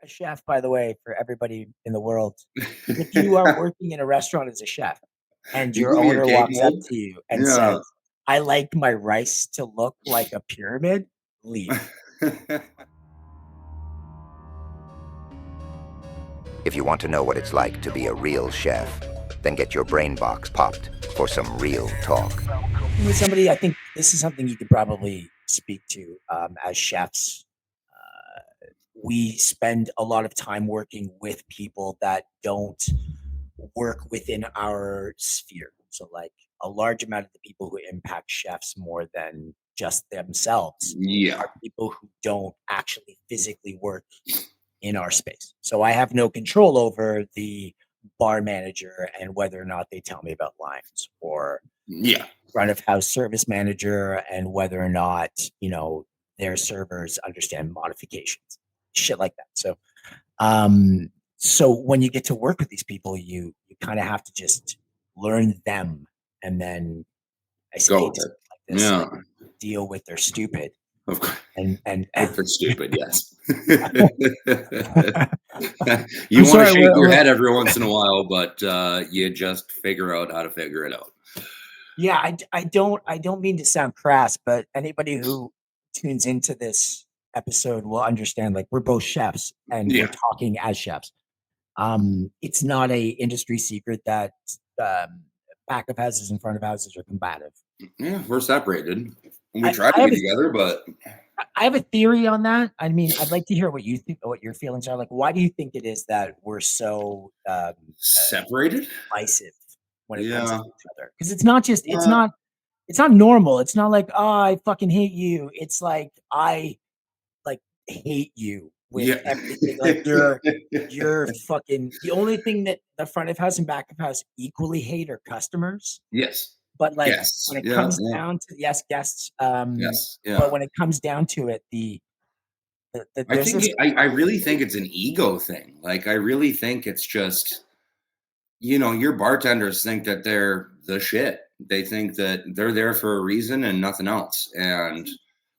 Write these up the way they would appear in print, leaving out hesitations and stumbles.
A chef, by the way, for everybody in the world, if you are working in a restaurant as a chef and You your give me a owner cake walks up mold? to you and Yeah. says, "I like my rice to look like a pyramid," leave. If you want to know what it's like to be a real chef, then get your brain box popped for some real talk. With somebody, I think this is something you could probably speak to as chefs. We spend a lot of time working with people that don't work within our sphere. So, like a large amount of the people who impact chefs more than just themselves Yeah. are people who don't actually physically work in our space. So I have no control over the bar manager and whether or not they tell me about lines, or Yeah. front of house service manager and whether or not, their servers understand modifications, shit like that. So when you get to work with these people, you kind of have to just learn them, and then I Go hate with to say it. it like this, Yeah. like, deal with their stupid Of course. and If they're stupid, yes. I'm You want to sorry, shake your head every once in a while, but you just figure out how to figure it out. yeah, I don't mean to sound crass, but anybody who tunes into this episode will understand, like, we're both chefs and we're Yeah. talking as chefs. It's not a industry secret that back of houses and front of houses are combative. Yeah, we're separated. We I, try to I be have a together, but I have a theory on that. I mean, I'd like to hear what you think, what your feelings are. Like, why do you think it is that we're so separated? divisive when it comes to Yeah. each other? Because it's not just Uh, it's not normal. It's not like, oh, I fucking hate you. It's like I like hate you with yeah. everything. Like you're fucking the only thing that the front of house and back of house equally hate are customers. Yes. But like Guests. when it Yeah. comes Yeah. down to yes, guests, Yes. but Yeah. when it comes down to it, I there's think this I really think it's an ego thing. Like I really think it's just, your bartenders think that they're the shit. They think that they're there for a reason and nothing else. And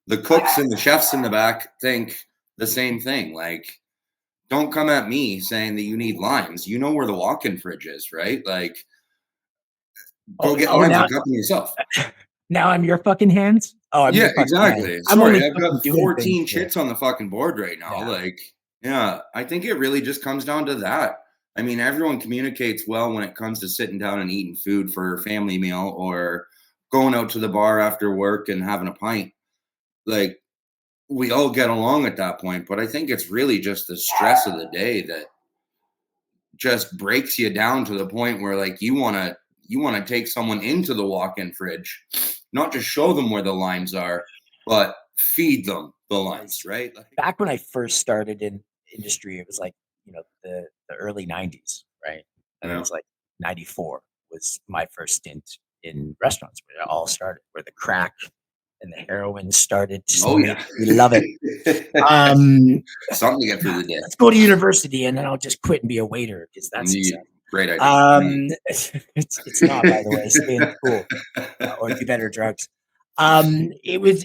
the cooks and the chefs in the back think the same thing. Like, don't come at me saying that you need limes. You know where the walk-in fridge is, right? Like, go get oh limes and cut them yourself. now I'm your fucking hands. Oh, I'm Yeah, your fucking hands. exactly. I'm only Sorry, I've fucking got doing things 14 here. chits on the fucking board right now. Yeah. Like, yeah, I think it really just comes down to that. I mean, everyone communicates well when it comes to sitting down and eating food for a family meal or going out to the bar after work and having a pint. Like, we all get along at that point, but I think it's really just the stress of the day that just breaks you down to the point where like you want to take someone into the walk-in fridge, not just show them where the limes are, but feed them the limes, right? Like, Back when I first started in industry, it was like, the early 90s, right? And it was like 94 was my first stint in restaurants where it all started, where the crack and the heroin started to oh make yeah, me love it. something to get through the day. Let's go to university and then I'll just quit and be a waiter because that's Yeah, success. great idea. It's not, by the way. Stay in school or do better drugs. It was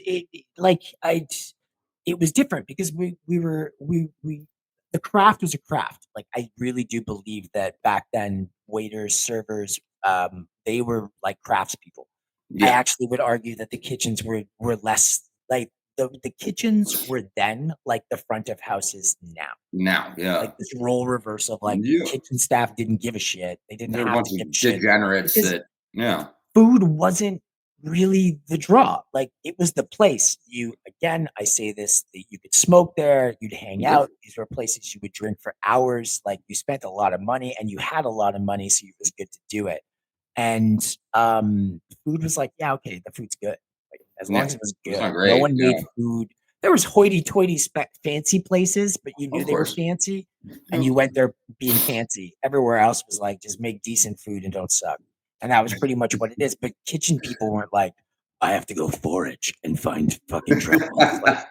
like it was different because we the craft was a craft. Like I really do believe that back then waiters, servers, they were like craftspeople. I Yeah, actually would argue that the kitchens were less like the kitchens were then like the front of houses now. now, yeah, Like this role reversal of like yeah. kitchen staff didn't give a shit. They didn't They're a have bunch to give a of shit degenerates because that, yeah, food wasn't really the draw. Like it was the place. I say this, that you could smoke there, you'd hang yep, out. These were places you would drink for hours. Like you spent a lot of money and you had a lot of money, so it was good to do it. And food was like, yeah, okay, the food's good. Like as long yeah. as it was It's not good. No great. one Yeah, made food. There was hoity-toity fancy places, but you knew of they were course. fancy, and Yeah. you went there being fancy. Everywhere else was like, just make decent food and don't suck. And that was pretty much what it is. But kitchen people weren't like, I have to go forage and find fucking truffles. Like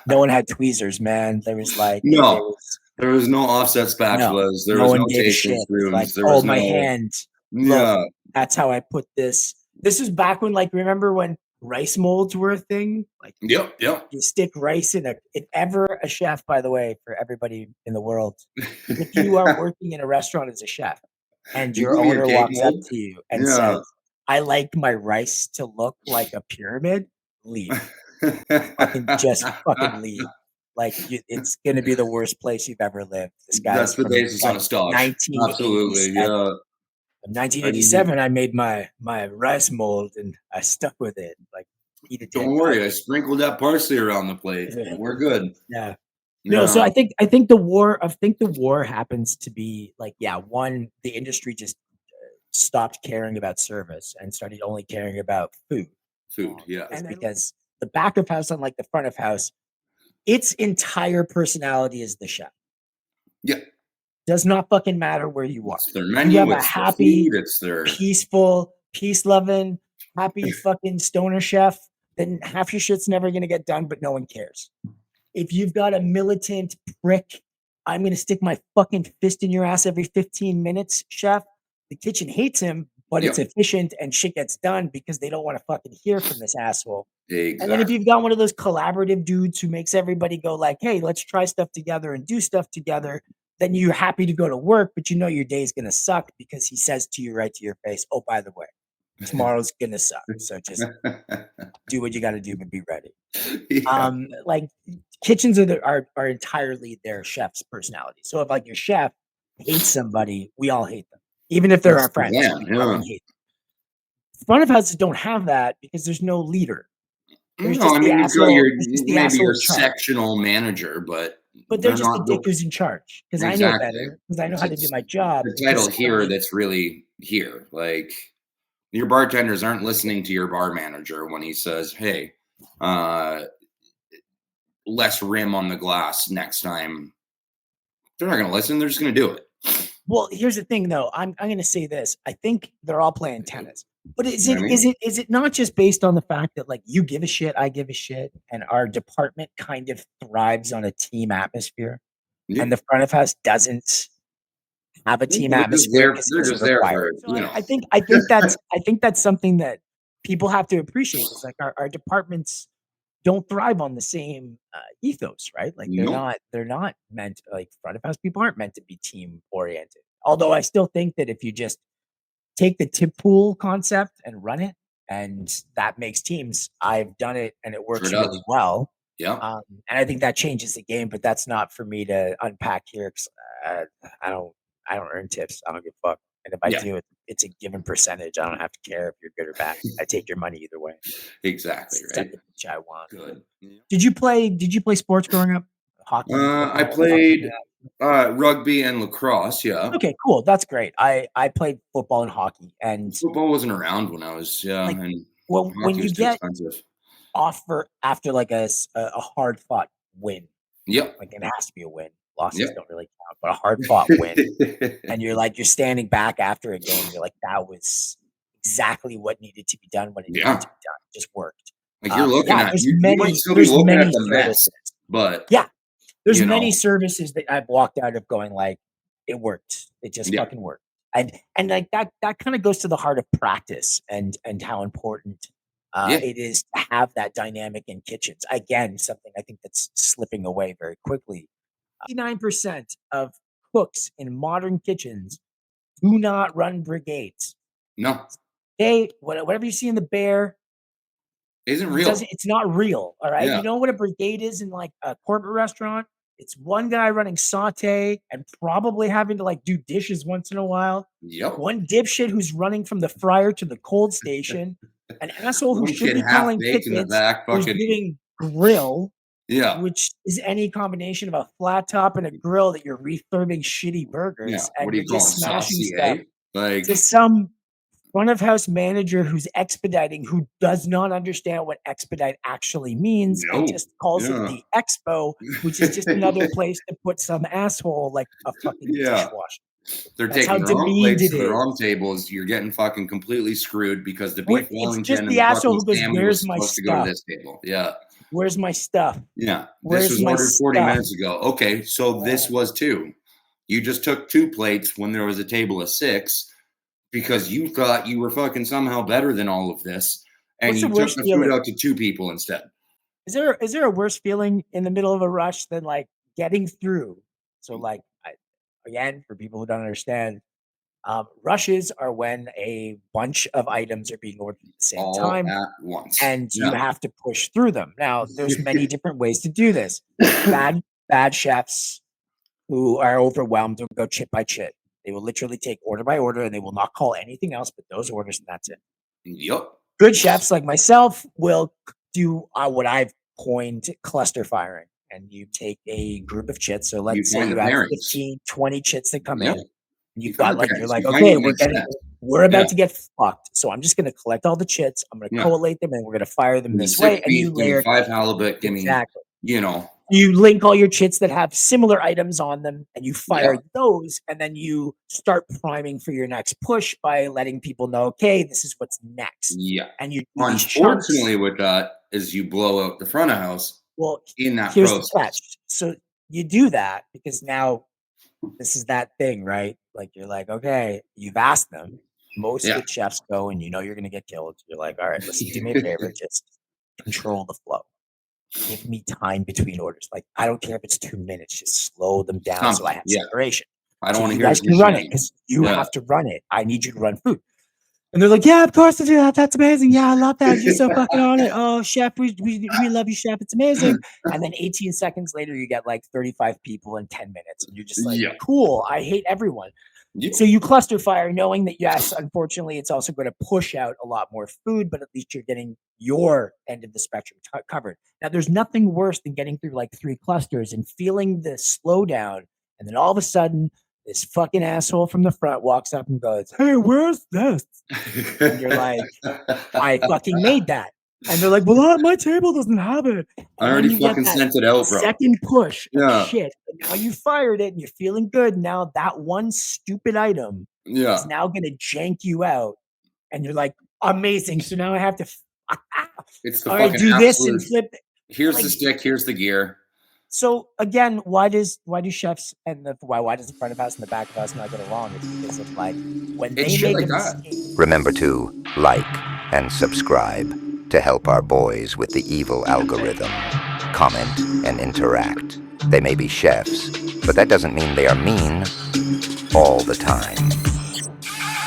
no one had tweezers, man. There was like No, there was no offset no, spatulas. There no was one no gave a tasting shit. It's like, spoons. There oh, was my no, hand. Look, yeah, that's how I put this. This is back when, like, remember when rice molds were a thing. Like, Yep. you stick rice in if ever a chef, by the way, for everybody in the world, if you are working in a restaurant as a chef and You your give me a owner cake walks up mold. to you and Yeah. says, "I like my rice to look like a pyramid," leave. Just fucking leave. Like, it's gonna be the worst place you've ever lived. This guy's That's the from basis on like a stock. Absolutely. 1987. Yeah. In I need 1987, I made my rice mold and I stuck with it. Like, eat a dick. Don't worry, I sprinkled that parsley around the plate. We're good. Yeah. No, so Yeah. I think the war happens to be like, yeah, one, the industry just stopped caring about service and started only caring about food. Food. Yeah. It's because the back of house, unlike the front of house, its entire personality is the chef. Yeah. Does not fucking matter where you are. It's their You menu. have a It's their happy, food. It's their. peaceful, peace-loving, happy fucking stoner chef, then half your shit's never gonna get done, but no one cares. If you've got a militant prick, I'm gonna stick my fucking fist in your ass every 15 minutes, chef. The kitchen hates him, but it's Yep. efficient and shit gets done because they don't want to fucking hear from this asshole. Exactly. And then if you've got one of those collaborative dudes who makes everybody go like, "Hey, let's try stuff together and do stuff together," then you're happy to go to work, but you know your day's gonna suck because he says to you right to your face, "Oh, by the way, tomorrow's gonna suck. So just do what you got to do, but be ready." Yeah. Like, kitchens are entirely their chef's personality. So if like your chef hates somebody, we all hate them, even if they're That's our the friends. plan, We yeah. fucking hate them. Front of houses don't have that because there's no leader. There's No, just I the mean you've got asshole. your There's just the maybe asshole your in charge. sectional manager, but But they're they're just the not dick the who's in charge because I know exactly. better because I know how to do It's my job. the because title here somebody- that's really here. Like your bartenders aren't listening to your bar manager when he says, "Hey, less rim on the glass next time." They're not going to listen. They're just going to do it. Well, here's the thing, though. I'm going to say this. I think they're all playing tennis, but is You it know what I mean? is it not just based on the fact that like you give a shit, I give a shit, and our department kind of thrives on a team atmosphere, Yeah. and the front of house doesn't have a team They're just atmosphere there. because it They're doesn't just there require for it. So you know. I think that's something that people have to appreciate. It's like our departments don't thrive on the same ethos, right? Like Nope. they're not meant like front of house people aren't meant to be team oriented. Although I still think that if you just take the tip pool concept and run it, and that makes teams. I've done it and it Sure works does. really well. Yeah. And I think that changes the game, but that's not for me to unpack here. 'Cause, I don't earn tips. I don't give a fuck. And if I Yeah. do, it's a given percentage. I don't have to care if you're good or bad. I take your money either way. Exactly. Set Right. the pitch I want. Good. Yeah. Did you play sports growing up? Hockey, I football, played hockey? rugby and lacrosse. Yeah. Okay, cool. That's great. I played football and hockey, and Football wasn't around when I was like and when hockey you was too get expensive. offer after like a hard fought win, Yep. like it has to be a win. Losses Yep. don't really count, but a hard fought win, and you're standing back after a game. You're like, that was exactly what needed to be done when it needed Yeah. to be done. It just worked. Like you're looking Yeah, at there's you might many still be there's looking at many the mess, services. but Yeah, there's you many know, services that I've walked out of going like, it worked. It just yeah. fucking worked. And like that kind of goes to the heart of practice and how important Yeah. it is to have that dynamic in kitchens. Again, something I think that's slipping away very quickly. 59% of cooks in modern kitchens do not run brigades. No, Hey, whatever you see in the Bear, isn't real. it's not real. All right. Yeah. You know what a brigade is in like a corporate restaurant? It's one guy running saute and probably having to like do dishes once in a while. Yep. One dipshit who's running from the fryer to the cold station. An asshole who One should kid be half calling baked in the tickets back, who's fucking doing grill, yeah. which is any combination of a flat top and a grill that you're refurbing shitty burgers. Yeah. And What do you you're call just them? smashing stuff Saucier? Like to some front of house manager who's expediting, who does not understand what expedite actually means and no. just calls it Yeah. the expo, which is just another place to put some asshole like a fucking Yeah. dishwasher. They're That's how taking the wrong demeaned plates it to the is. wrong tables. You're getting fucking completely screwed because the Where beef it's just Wellington and the the asshole fucking who goes, salmon was "Where's my supposed to go to stuff? this table. Yeah. Where's my stuff? Yeah. Where's This was my ordered 40 stuff?" minutes ago. Okay. So this was 2. You just took 2 plates when there was a table of 6 because you thought you were fucking somehow better than all of this. and What's you the took worst the feeling? food out to 2 people instead. Is there a worse feeling in the middle of a rush than like getting through? So like again, for people who don't understand, rushes are when a bunch of items are being ordered at the same All time, at once. and you Yeah. have to push through them. Now, there's many different ways to do this. Bad chefs who are overwhelmed will go chit by chit. They will literally take order by order, and they will not call anything else but those orders, and that's it. Yep. Good chefs like myself will do what I've coined cluster firing. And you take a group of chits. So You let's say find you the have pairings. 15, 20 chits that come Yeah. in. And You you've find got the like, pairings. you're like, You find okay, what makes sense. we're about Yeah. to get fucked. So I'm just going to collect all the chits. I'm going to Yeah. collate them and we're going to fire them Give me this 6 way. And you beef, give me layer 5 halibut, give me, exactly. you know. You link all your chits that have similar items on them and you fire Yeah. those. And then you start priming for your next push by letting people know, okay, this is what's next. Yeah. And you do these chunks. Unfortunately, with that is you blow out the front of house Well, in that here's process. the catch. So you do that because now this is that thing, right? Like you're like, okay, you've asked them. Most Yeah. good chefs go and you know you're gonna get killed. You're like, all right, listen, do me a favor, just control the flow. Give me time between orders. Like I don't care if it's 2 minutes, just slow them down so I have Yeah. separation. I don't So want to you hear guys this can run it machine. because you Yeah. have to run it. I need you to run food. And they're like, yeah, of course I do that. That's amazing. Yeah, I love that. You're so fucking on it. Oh, chef, we love you, chef. It's amazing. And then 18 seconds later, you get like 35 people in 10 minutes. And you're just like, Yeah. cool. I hate everyone. Yeah. So you cluster fire knowing that, yes, unfortunately, it's also going to push out a lot more food, but at least you're getting your end of the spectrum covered. Now, there's nothing worse than getting through like 3 clusters and feeling the slowdown. And then all of a sudden, this fucking asshole from the front walks up and goes, hey, where's this? And you're like, I fucking made that. And they're like, well, my table doesn't have it. And I then already you get fucking that sent it out, bro. second push of Yeah. shit. And now you fired it and you're feeling good. Now that one stupid item Yeah. is now going to jank you out. And you're like, amazing. So now I have to It's the all right, fucking do this and absolute. flip it. Here's Like, the stick. Here's the gear. so again, why do chefs and why does the front of house and the back of house not get along? It's because of like when It's they shit make like a that. mistake. Remember to like and subscribe to help our boys with the evil algorithm. Comment and interact. They may be chefs, but that doesn't mean they are mean all the time.